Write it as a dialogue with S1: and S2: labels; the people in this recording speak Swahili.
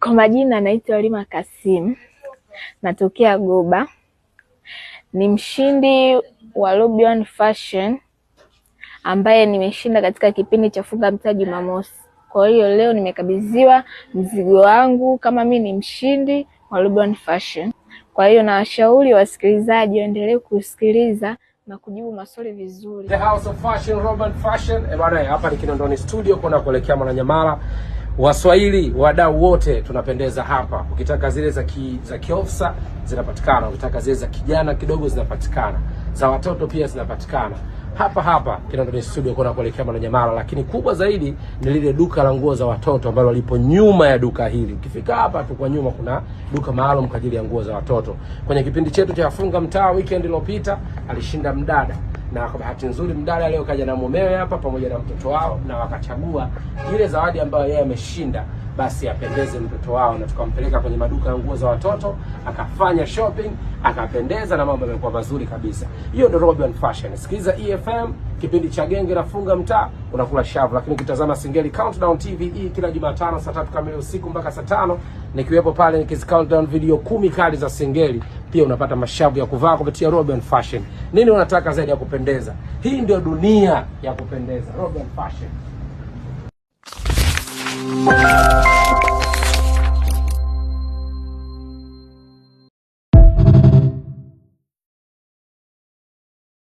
S1: Kwa majina naitwa Halima Kasim, natokea Goba. Ni mshindi wa Lobby One Fashion ambaye nimeshinda katika kipindi cha Funga Mtaa Jumamosi. Kwa hiyo leo nimekabidhiwa mzigo wangu kama mimi ni mshindi wa Lobby One Fashion. Kwa hiyo nawashauri wasikilizaji waendelee kusikiliza na kujibu maswali vizuri.
S2: The House of Fashion, Lobby One Fashion. Bwana, hapa ni Kinondoni studio kuna kuelekea Mwananyamala. Waswahili wadau wote tunapendeza hapa. Ukitaka zile za kiofisa zinapatikana, ukitaka zile za kijana kidogo zinapatikana, za watoto pia zinapatikana. Hapa Kinondoni studio kuna kuelekea Mwananyamala, lakini kubwa zaidi ni lile duka la nguo za watoto ambalo lipo nyuma ya duka hili. Ukifika hapa tu kwa nyuma kuna duka maalum kwa ajili ya nguo za watoto. Kwenye kipindi chetu cha Funga Mtaa weekend iliyopita alishinda mdada, na kwa bahati nzuri mdada leo kaja na mumewe hapa pamoja na mtoto wao, na wakachagua ile zawadi ambayo yeye ameshinda basi apendeze mtoto wao, na tukampeleka kwenye maduka ya nguo za watoto akafanya shopping, akapendeza na mambo yamekuwa mazuri kabisa. Hiyo ndio Lobby One Fashion. Sikiliza EFM, kipindi cha Genge la Funga Mtaa, unakula shavu. Lakini ukitazama Singeli Countdown TV kila Jumatano saa 3 kamili usiku mpaka saa 5, nikiwepo pale nikizi countdown video 10 kali za Singeli, pia unapata mashavu ya kuvaa kupitia Lobby One Fashion. Nini unataka zaidi ya kupendeza? Hii ndio dunia ya kupendeza. Lobby One Fashion.